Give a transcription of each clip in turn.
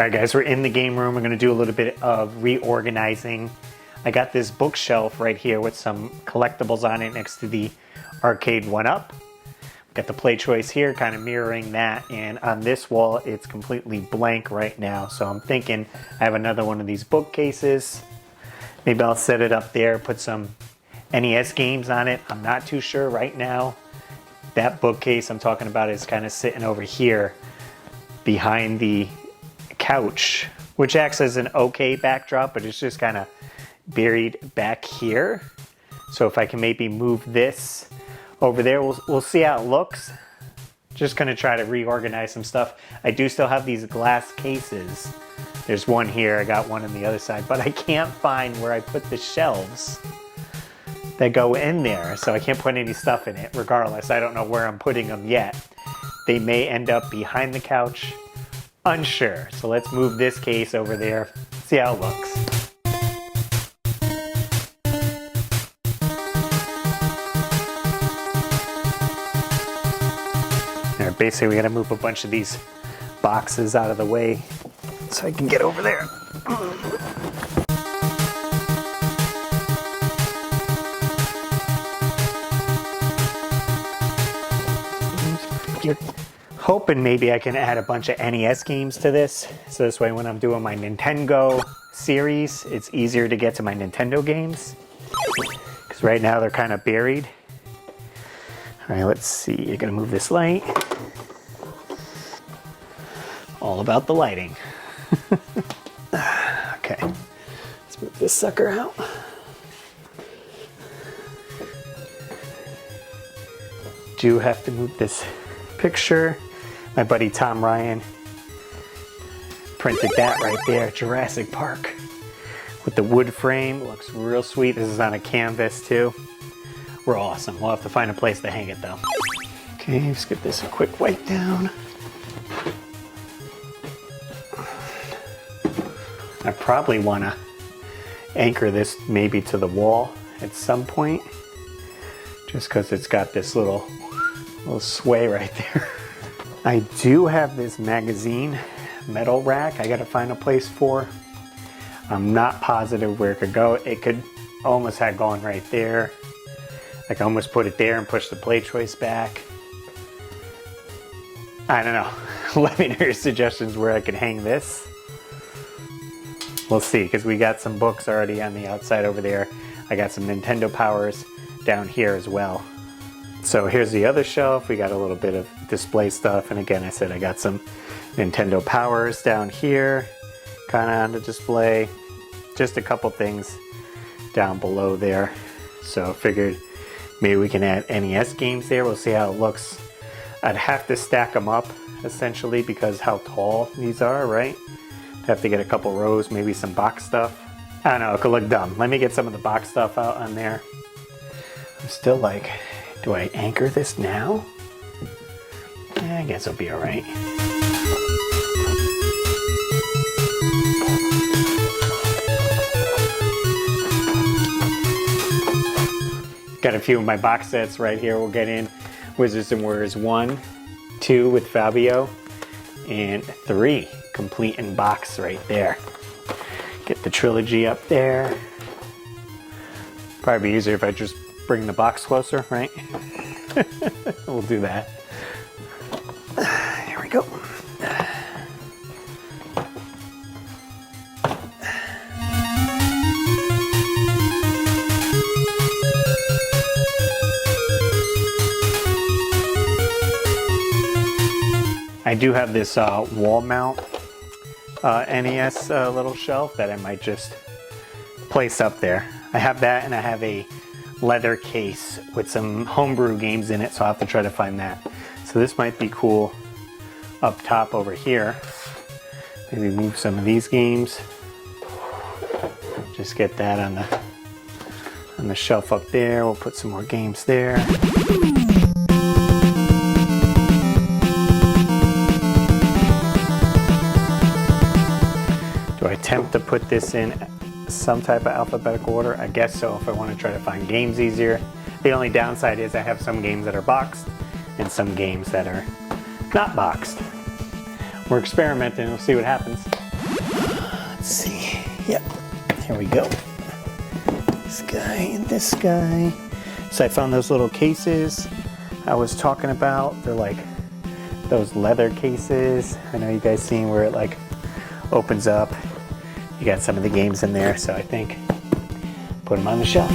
Alright guys, we're in the game room. We're going to do a little bit of reorganizing. I got this bookshelf right here with some collectibles on it next to the arcade 1-up. Got the play choice here, kind of mirroring that, and on this wall it's completely blank right now. So I'm thinking I have another one of these bookcases. Maybe I'll set it up there, put some NES games on it. I'm not too sure right now. That bookcase I'm talking about is kind of sitting over here behind the couch, which acts as an okay backdrop, but it's just kind of buried back here. So if I can maybe move this over there, we'll see how it looks. Just gonna try to reorganize some stuff. I do still have these glass cases. There's one here, I got one on the other side, but I can't find where I put the shelves that go in there, so I can't put any stuff in it. Regardless, I don't know where I'm putting them yet. They may end up behind the couch. Unsure. So let's move this case over there, see how it looks. There, basically we gotta move a bunch of these boxes out of the way so I can get over there. You're hoping maybe I can add a bunch of NES games to this, so this way when I'm doing my Nintendo series, it's easier to get to my Nintendo games, because right now they're kind of buried. All right, let's see, you're gonna move this light. All about the lighting. Okay, let's move this sucker out. Do have to move this picture. My buddy Tom Ryan printed that right there, Jurassic Park, with the wood frame. It looks real sweet. This is on a canvas too. We're awesome. We'll have to find a place to hang it though. Okay, let's give this a quick wipe down. I probably want to anchor this maybe to the wall at some point, just because it's got this little sway right there. I do have this magazine metal rack I gotta find a place for. I'm not positive where it could go. It could almost have gone right there. I can almost put it there and push the play choice back. I don't know. Let me know your suggestions where I could hang this. We'll see, because we got some books already on the outside over there. I got some Nintendo powers down here as well. So here's the other shelf. We got a little bit of display stuff, and again I said I got some Nintendo powers down here kind of on the display. Just a couple things down below there. So I figured maybe we can add NES games there. We'll see how it looks. I'd have to stack them up essentially because how tall these are, right? Have to get a couple rows, maybe some box stuff. I don't know, it could look dumb. Let me get some of the box stuff out on there. I'm still like, do I anchor this now? Yeah, I guess it'll be all right. Got a few of my box sets right here. We'll get in Wizards and Warriors 1, 2 with Fabio, and 3 complete in box right there. Get the trilogy up there. Probably be easier if I just bring the box closer, right? We'll do that. Here we go. I do have this wall mount NES little shelf that I might just place up there. I have that, and I have a leather case with some homebrew games in it, so I'll have to try to find that. So this might be cool up top over here. Maybe move some of these games. Just get that on the shelf up there. We'll put some more games there. Do I attempt to put this in some type of alphabetical order? I guess so, if I want to try to find games easier. The only downside is I have some games that are boxed and some games that are not boxed. We're experimenting, we'll see what happens. Let's see. Yep. Here we go. This guy and this guy. So I found those little cases I was talking about. They're like those leather cases. I know you guys seen where it like opens up. You got some of the games in there, so I think put them on the shelf.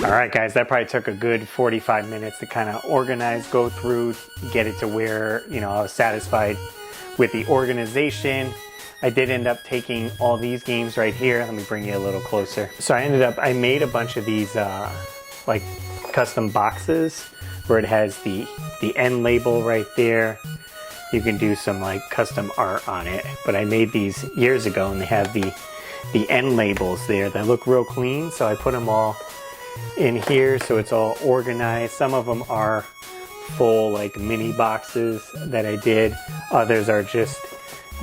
Alright guys, that probably took a good 45 minutes to kind of organize, go through, get it to where, you know, I was satisfied with the organization. I did end up taking all these games right here. Let me bring you a little closer. So I made a bunch of these like custom boxes where it has the end label right there. You can do some like custom art on it. But I made these years ago and they have the end labels there that look real clean. So I put them all in here so it's all organized. Some of them are full like mini boxes that I did. Others are just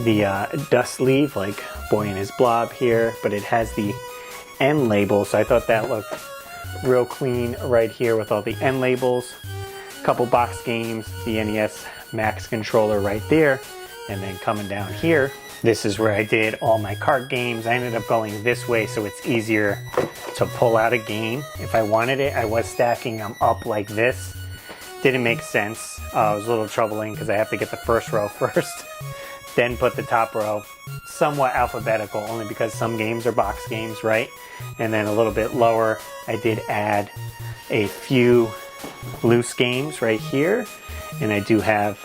the dust sleeve, like Boy and His Blob here, but it has the end label, so I thought that looked real clean right here with all the end labels. A couple box games, the NES Max controller right there, and then coming down here, this is where I did all my cart games. I ended up going this way so it's easier to pull out a game. If I wanted it, I was stacking them up like this. Didn't make sense. It was a little troubling because I have to get the first row first. Then put the top row somewhat alphabetical, only because some games are box games, right? And then a little bit lower, I did add a few loose games right here. And I do have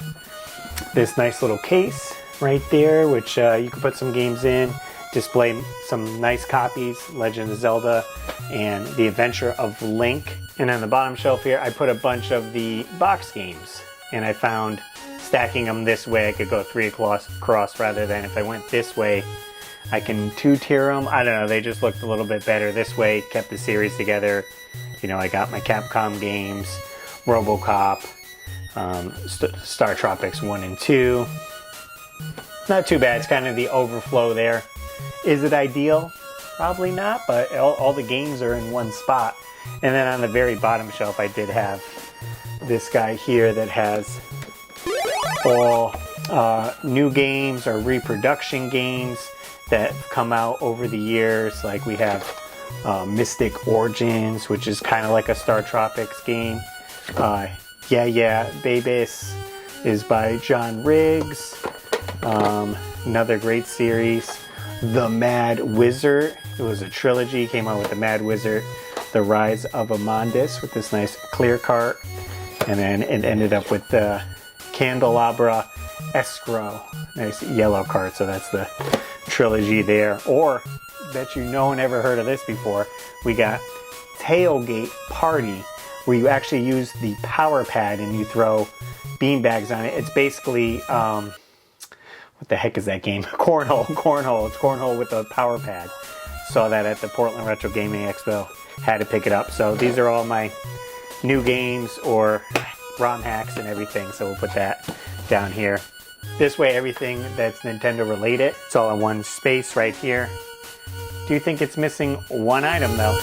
this nice little case right there, which you can put some games in, display some nice copies, Legend of Zelda and The Adventure of Link. And on the bottom shelf here, I put a bunch of the box games. And I found stacking them this way, I could go 3 across rather than if I went this way, I can 2-tier them. I don't know, they just looked a little bit better this way, kept the series together. You know, I got my Capcom games, RoboCop, Star Tropics 1 and 2. Not too bad, it's kind of the overflow there. Is it ideal? Probably not, but all the games are in one spot. And then on the very bottom shelf, I did have this guy here that has all new games or reproduction games that come out over the years. Like we have Mystic Origins, which is kind of like a Star Tropics game. Yeah Yeah Babys is by John Riggs. Another great series. The Mad Wizard. It was a trilogy. Came out with The Mad Wizard, The Rise of Amandus with this nice clear cart. And then it ended up with the Candelabra Escrow. Nice yellow card, so that's the trilogy there. Or, bet you no one ever heard of this before, we got Tailgate Party, where you actually use the power pad and you throw beanbags on it. It's basically, what the heck is that game? Cornhole. It's cornhole with a power pad. Saw that at the Portland Retro Gaming Expo. Had to pick it up. So these are all my new games or ROM hacks and everything, so we'll put that down here. This way everything that's Nintendo related, it's all in one space right here. Do you think it's missing one item though?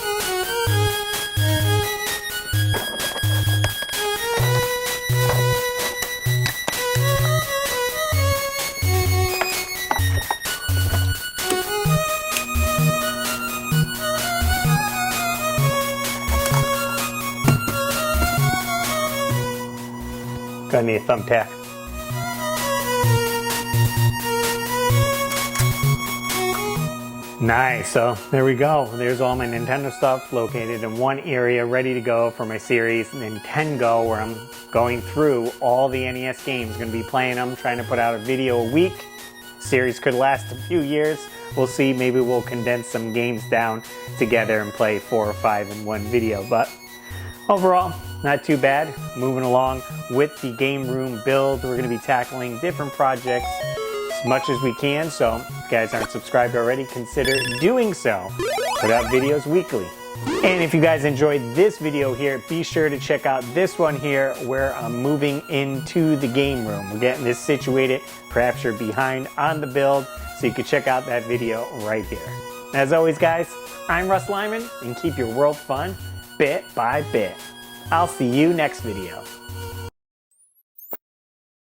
Gonna need a thumbtack. Nice, so there we go. There's all my Nintendo stuff located in one area, ready to go for my series Nintendo, where I'm going through all the NES games. Gonna be playing them, trying to put out a video a week. Series could last a few years. We'll see, maybe we'll condense some games down together and play 4 or 5 in one video, but overall, not too bad. Moving along with the game room build. We're going to be tackling different projects as much as we can. So if you guys aren't subscribed already, consider doing so. Put out videos weekly. And if you guys enjoyed this video here, be sure to check out this one here where I'm moving into the game room. We're getting this situated. Perhaps you're behind on the build, so you can check out that video right here. As always, guys, I'm Russ Lyman, and keep your world fun bit by bit. I'll see you next video.